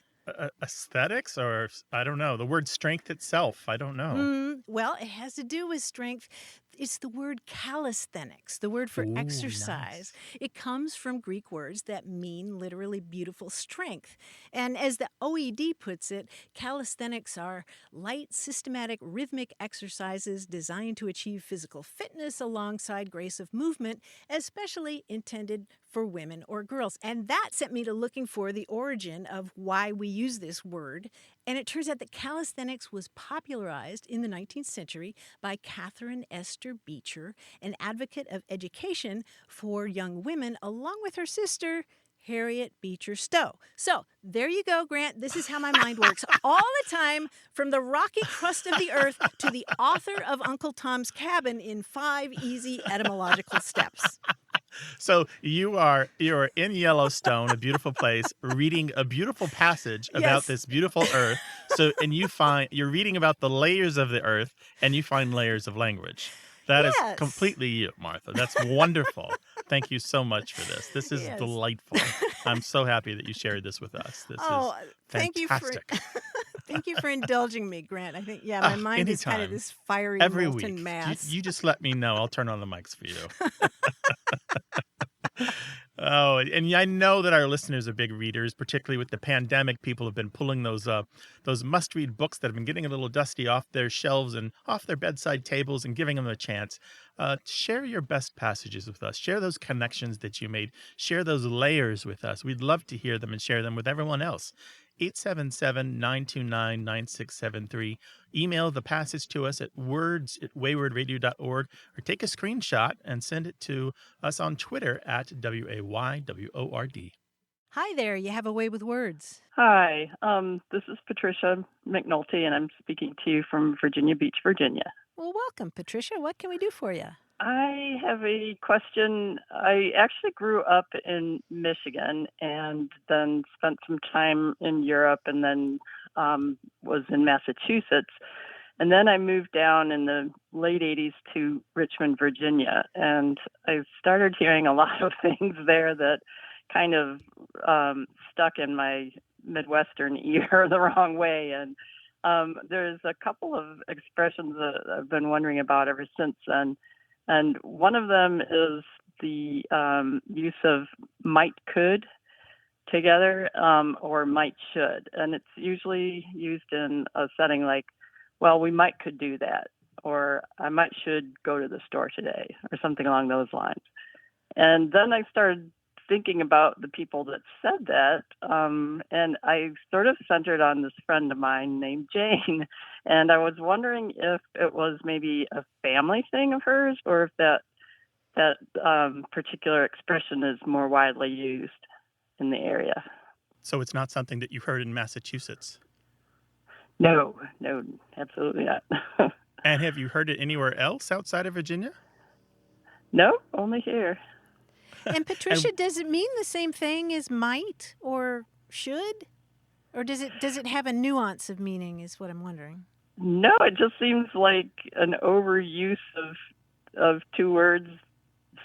S1: Aesthetics, or I don't know, the word strength itself. I don't know.
S2: Well, it has to do with strength. It's the word calisthenics, the word for exercise.
S1: Nice.
S2: It comes from Greek words that mean literally beautiful strength. And as the OED puts it, calisthenics are light, systematic, rhythmic exercises designed to achieve physical fitness alongside grace of movement, especially intended for women or girls. And that sent me to looking for the origin of why we use this word. And it turns out that calisthenics was popularized in the 19th century by Catherine Esther Beecher, an advocate of education for young women, along with her sister, Harriet Beecher Stowe. So there you go, Grant. This is how my mind works. All the time, from the rocky crust of the earth to the author of Uncle Tom's Cabin in 5 easy etymological steps.
S1: So you are in Yellowstone, a beautiful place, reading a beautiful passage about this beautiful earth. So you're reading about the layers of the earth, and you find layers of language. That is completely you, Martha. That's wonderful. Thank you so much for this. This is delightful. I'm so happy that you shared this with us. This is fantastic.
S2: Thank you for indulging me, Grant. I think, my mind is kind of this fiery
S1: every
S2: molten
S1: week.
S2: mass.
S1: You just let me know. I'll turn on the mics for you. Oh, and I know that our listeners are big readers, particularly with the pandemic. People have been pulling those must-read books that have been getting a little dusty off their shelves and off their bedside tables and giving them a chance. Share your best passages with us. Share those connections that you made. Share those layers with us. We'd love to hear them and share them with everyone else. 877-929-9673. Email the passage to us at words@waywordradio.org or take a screenshot and send it to us on Twitter at WAYWORD.
S2: Hi there, you have a way with words.
S8: Hi, this is Patricia McNulty, and I'm speaking to you from Virginia Beach, Virginia.
S2: Well, welcome, Patricia. What can we do for you?
S8: I have a question. I actually grew up in Michigan and then spent some time in Europe and then was in Massachusetts. And then I moved down in the late 80s to Richmond, Virginia. And I started hearing a lot of things there that kind of stuck in my Midwestern ear the wrong way. And there's a couple of expressions that I've been wondering about ever since then. And one of them is the use of might could together or might should. And it's usually used in a setting like, well, we might could do that, or I might should go to the store today, or something along those lines. And then I started thinking about the people that said that, and I sort of centered on this friend of mine named Jane, and I was wondering if it was maybe a family thing of hers, or if that particular expression is more widely used in the area.
S1: So it's not something that you heard in Massachusetts?
S8: No, absolutely not.
S1: And have you heard it anywhere else outside of Virginia?
S8: No, only here.
S2: And Patricia, does it mean the same thing as might or should? Or does it have a nuance of meaning is what I'm wondering?
S8: No, it just seems like an overuse of two words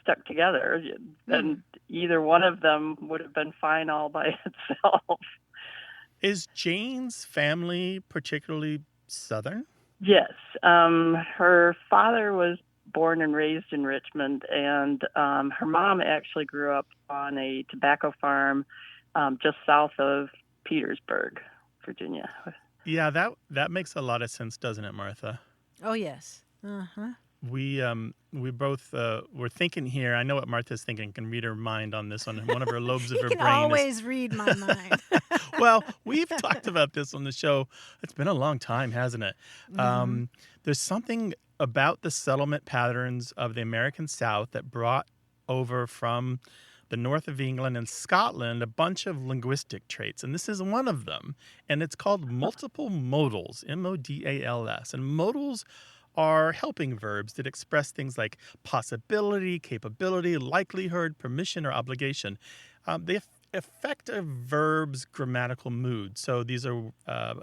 S8: stuck together. And either one of them would have been fine all by itself.
S1: Is Jane's family particularly Southern?
S8: Yes. Her father was born and raised in Richmond, and her mom actually grew up on a tobacco farm just south of Petersburg, Virginia.
S1: Yeah, that makes a lot of sense, doesn't it, Martha?
S2: Oh, yes. Uh-huh.
S1: We both were thinking here. I know what Martha's thinking. Can read her mind on this one. One of her lobes of her
S2: You
S1: brain
S2: can always read my mind.
S1: Well, we've talked about this on the show. It's been a long time, hasn't it?
S2: Mm-hmm.
S1: There's something about the settlement patterns of the American South that brought over from the north of England and Scotland a bunch of linguistic traits, and this is one of them. And it's called multiple modals, M-O-D-A-L-S. And modals are helping verbs that express things like possibility, capability, likelihood, permission, or obligation. They affect a verb's grammatical mood. So these are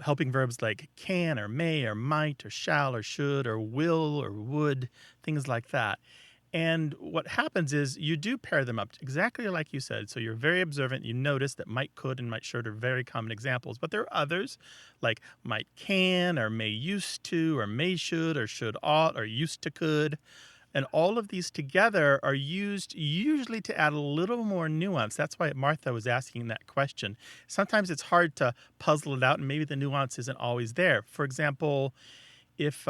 S1: helping verbs like can or may or might or shall or should or will or would, things like that. And what happens is you do pair them up exactly like you said. So you're very observant. You notice that might, could, and might, should are very common examples. But there are others like might can or may used to or may should or should ought or used to could. And all of these together are used usually to add a little more nuance. That's why Martha was asking that question. Sometimes it's hard to puzzle it out, and maybe the nuance isn't always there. For example, if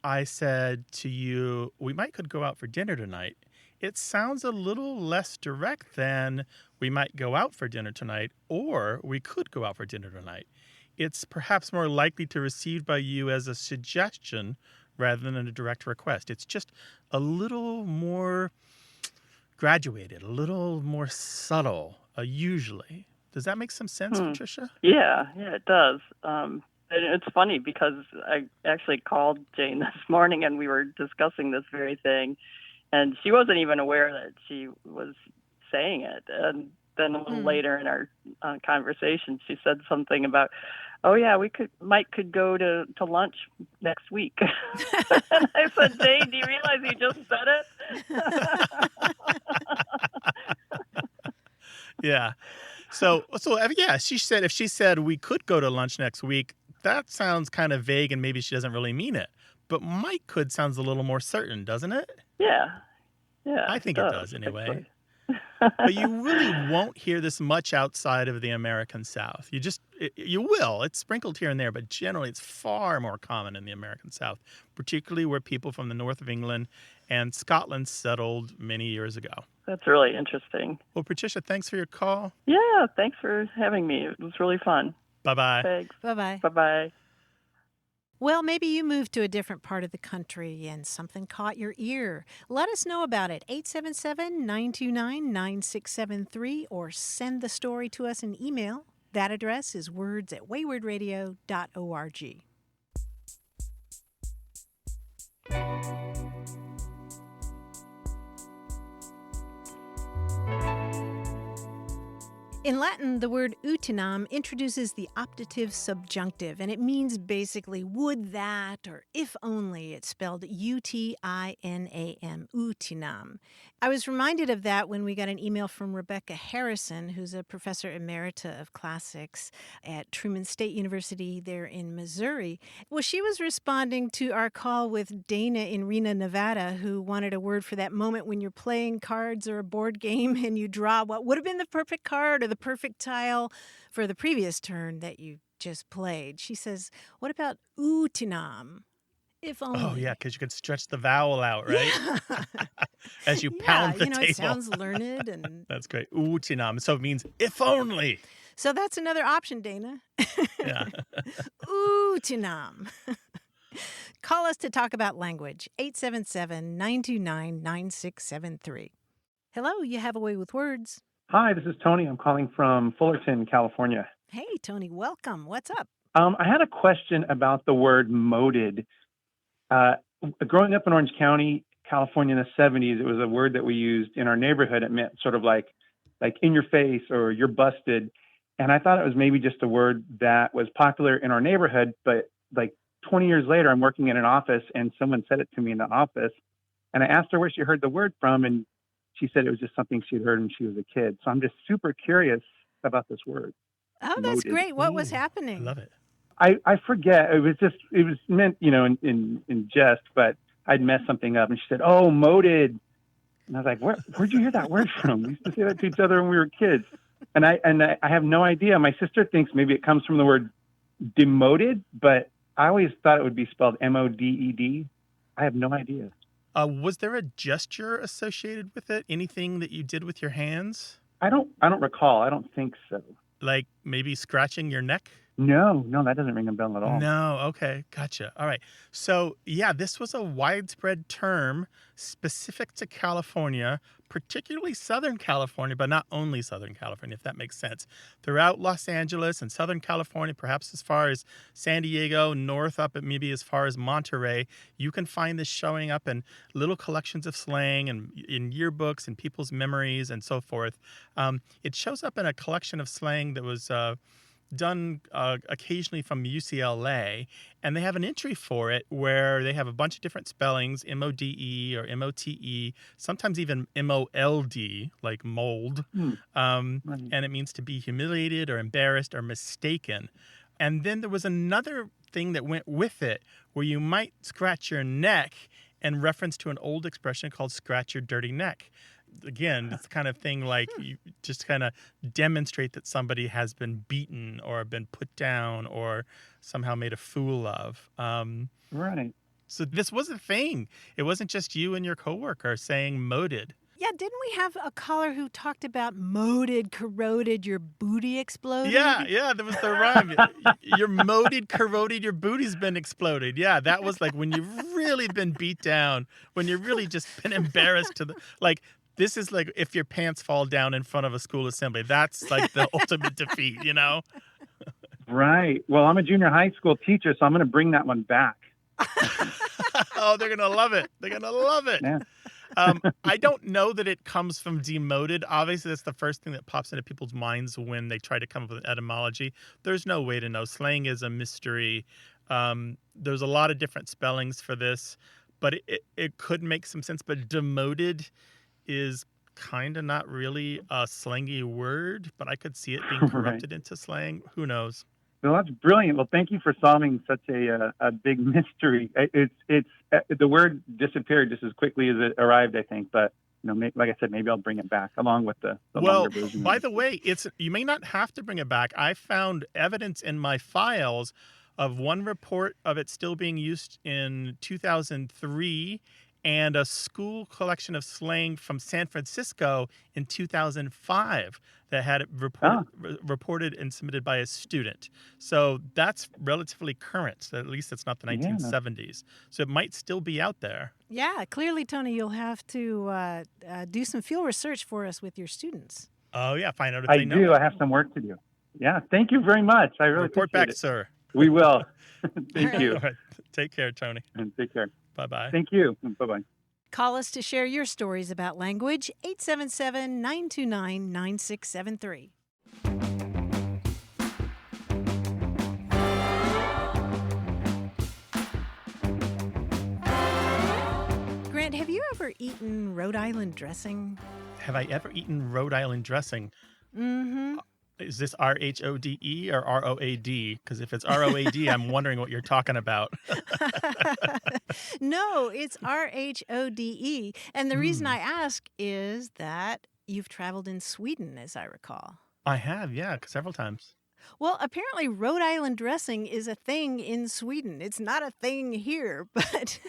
S1: I said to you, we could go out for dinner tonight, it sounds a little less direct than we might go out for dinner tonight or we could go out for dinner tonight. It's perhaps more likely to be received by you as a suggestion rather than a direct request. It's just a little more graduated, a little more subtle, usually. Does that make some sense, Patricia?
S8: Yeah, it does. And it's funny because I actually called Jane this morning and we were discussing this very thing, and she wasn't even aware that she was saying it. And then a little later in our conversation, she said something about, "Oh yeah, we might go to lunch next week." And I said, "Jane, do you realize you just said it?"
S1: Yeah. So yeah, she said if she said we could go to lunch next week, that sounds kind of vague and maybe she doesn't really mean it. But might could sounds a little more certain, doesn't it?
S8: Yeah.
S1: I think it does anyway. But you really won't hear this much outside of the American South. You will. It's sprinkled here and there, but generally it's far more common in the American South, particularly where people from the north of England and Scotland settled many years ago.
S8: That's really interesting.
S1: Well, Patricia, thanks for your call.
S8: Yeah, thanks for having me. It was really fun.
S1: Bye-bye.
S8: Thanks.
S2: Bye-bye.
S8: Bye-bye.
S2: Well, maybe you moved to a different part of the country and something caught your ear. Let us know about it. 877-929-9673 or send the story to us in email. That address is words@waywardradio.org. In Latin, the word utinam introduces the optative subjunctive, and it means basically would that or if only. It's spelled U-T-I-N-A-M, utinam. I was reminded of that when we got an email from Rebecca Harrison, who's a professor emerita of classics at Truman State University there in Missouri. Well, she was responding to our call with Dana in Reno, Nevada, who wanted a word for that moment when you're playing cards or a board game and you draw what would have been the perfect card or the perfect tile for the previous turn that you just played. She says, what about utinam? If only.
S1: Oh, yeah, because you could stretch the vowel out, right?
S2: Yeah.
S1: As you pound the table.
S2: It sounds learned. And
S1: That's great. Utinam. So it means if only.
S2: so that's another option, Dana.
S1: Yeah.
S2: Utinam. Call us to talk about language. 877-929-9673. Hello, you have a way with words.
S9: Hi, this is Tony. I'm calling from Fullerton, California.
S2: Hey, Tony, welcome. What's up?
S9: I had a question about the word moded. Growing up in Orange County, California in the 70s, it was a word that we used in our neighborhood. It meant sort of like in your face or you're busted. And I thought it was maybe just a word that was popular in our neighborhood. But like 20 years later, I'm working in an office and someone said it to me in the office. And I asked her where she heard the word from. And she said it was just something she'd heard when she was a kid. So I'm just super curious about this word.
S2: Oh, that's
S9: Moded.
S2: great. What was
S1: I
S2: happening?
S1: love it.
S9: I forget. It was meant, in jest, but I'd messed something up. And she said, "Oh, moded." And I was like, where'd you hear that word from? We used to say that to each other when we were kids. And I have no idea. My sister thinks maybe it comes from the word demoted, but I always thought it would be spelled M-O-D-E-D. I have no idea.
S1: Was there a gesture associated with it? Anything that you did with your hands?
S9: I don't recall. I don't think so.
S1: Like maybe scratching your neck?
S9: No, that doesn't ring a bell at all.
S1: No. Okay. Gotcha. All right. So, yeah, this was a widespread term specific to California, particularly Southern California, but not only Southern California, if that makes sense. Throughout Los Angeles and Southern California, perhaps as far as San Diego, north up at maybe as far as Monterey, you can find this showing up in little collections of slang and in yearbooks and people's memories and so forth. It shows up in a collection of slang that was done occasionally from UCLA, and they have an entry for it where they have a bunch of different spellings, M-O-D-E or M-O-T-E, sometimes even M-O-L-D, like mold,
S9: Right.
S1: and it means to be humiliated or embarrassed or mistaken. And then there was another thing that went with it where you might scratch your neck in reference to an old expression called scratch your dirty neck. Again, it's the kind of thing like you just kind of demonstrate that somebody has been beaten or been put down or somehow made a fool of.
S9: Right.
S1: So this was a thing. It wasn't just you and your coworker saying moded.
S2: Yeah, didn't we have a caller who talked about moded, corroded, your booty exploded?
S1: Yeah, that was the rhyme. You're moded, corroded, your booty's been exploded. Yeah, that was like when you've really been beat down, when you've really just been embarrassed to the, like, this is like if your pants fall down in front of a school assembly. That's like the ultimate defeat, you know?
S9: Right. Well, I'm a junior high school teacher, so I'm going to bring that one back.
S1: Oh, they're going to love it. They're going to love it.
S9: Yeah.
S1: I don't know that it comes from demoted. Obviously, that's the first thing that pops into people's minds when they try to come up with an etymology. There's no way to know. Slang is a mystery. There's a lot of different spellings for this, but it could make some sense. But demoted is kind of not really a slangy word, but I could see it being corrupted into slang. Who knows?
S9: Well, that's brilliant. Well, thank you for solving such a big mystery. It's the word disappeared just as quickly as it arrived, I think. But like I said, maybe I'll bring it back along with the
S1: Well,
S9: longer version.
S1: by the way, you may not have to bring it back. I found evidence in my files of one report of it still being used in 2003 and a school collection of slang from San Francisco in 2005 that had it reported and submitted by a student. So that's relatively current. So at least it's not the 1970s. So it might still be out there.
S2: Yeah, clearly, Tony, you'll have to do some field research for us with your students.
S1: Oh, yeah, find out if they know.
S9: I do. I have some work to do. Yeah, thank you very much. I really
S1: Report
S9: appreciate
S1: back,
S9: it.
S1: sir.
S9: We will. Thank you.
S1: All right. Take care, Tony.
S9: And take care.
S1: Bye-bye.
S9: Thank you. Bye-bye.
S2: Call us to share your stories about language, 877-929-9673. Grant, have you ever eaten Rhode Island dressing?
S1: Have I ever eaten Rhode Island dressing?
S2: Mm-hmm.
S1: Is this RHODE or ROAD? Because if it's ROAD, I'm wondering what you're talking about.
S2: No, it's RHODE. And the reason I ask is that you've traveled in Sweden, as I recall.
S1: I have, yeah, several times.
S2: Well, apparently Rhode Island dressing is a thing in Sweden. It's not a thing here, but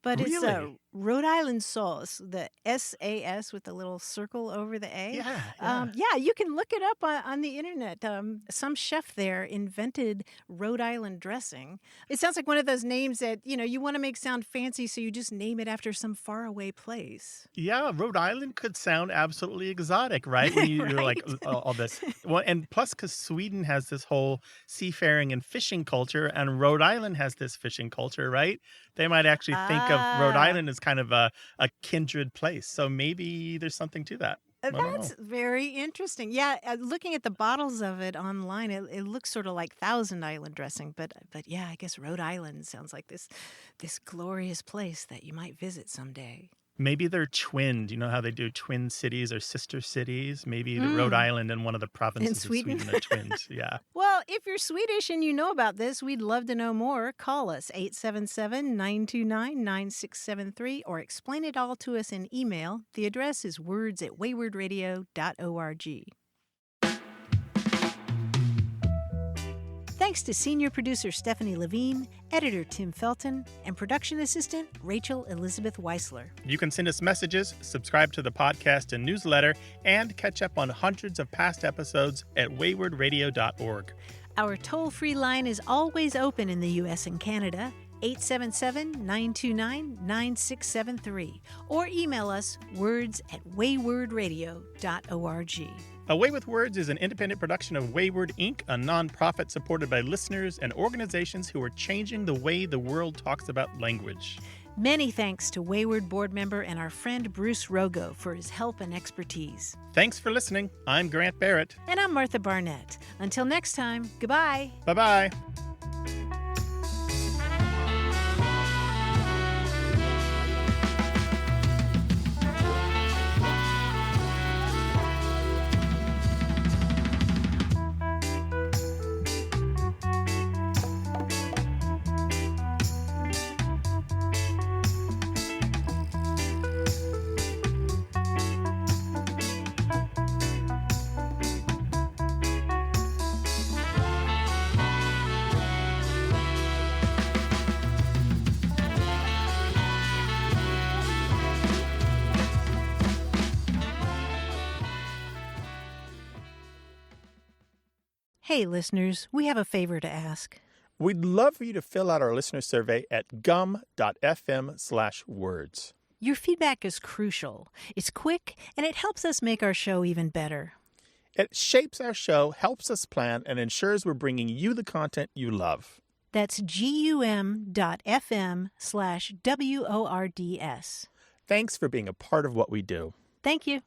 S2: it's a Rhode Island sauce, the SAS with the little circle over the A.
S1: Yeah.
S2: You can look it up on the internet. Some chef there invented Rhode Island dressing. It sounds like one of those names that, you want to make sound fancy, so you just name it after some faraway place.
S1: Yeah, Rhode Island could sound absolutely exotic, right? When you're like all this. Well, and plus, because Sweden has this whole seafaring and fishing culture, and Rhode Island has this fishing culture, right? They might actually think of Rhode Island as kind of a kindred place. So maybe there's something to that.
S2: That's very interesting. Yeah, looking at the bottles of it online, it looks sort of like Thousand Island dressing. But yeah, I guess Rhode Island sounds like this glorious place that you might visit someday.
S1: Maybe they're twinned. You know how they do twin cities or sister cities? Maybe the Rhode Island and one of the provinces of Sweden are twins. Yeah.
S2: Well, if you're Swedish and you know about this, we'd love to know more. Call us, 877-929-9673, or explain it all to us in email. The address is words@waywardradio.org. Thanks to senior producer Stephanie Levine, editor Tim Felton, and production assistant Rachel Elizabeth Weisler.
S1: You can send us messages, subscribe to the podcast and newsletter, and catch up on hundreds of past episodes at waywardradio.org.
S2: Our toll-free line is always open in the U.S. and Canada, 877-929-9673, or email us words@waywardradio.org.
S1: A Way with Words is an independent production of Wayward Inc., a nonprofit supported by listeners and organizations who are changing the way the world talks about language.
S2: Many thanks to Wayward board member and our friend Bruce Rogo for his help and expertise.
S1: Thanks for listening. I'm Grant Barrett.
S2: And I'm Martha Barnett. Until next time, goodbye.
S1: Bye-bye.
S2: Hey, listeners, we have a favor to ask.
S1: We'd love for you to fill out our listener survey at gum.fm/words.
S2: Your feedback is crucial. It's quick, and it helps us make our show even better.
S1: It shapes our show, helps us plan, and ensures we're bringing you the content you love.
S2: That's gum.fm/WORDS.
S1: Thanks for being a part of what we do.
S2: Thank you.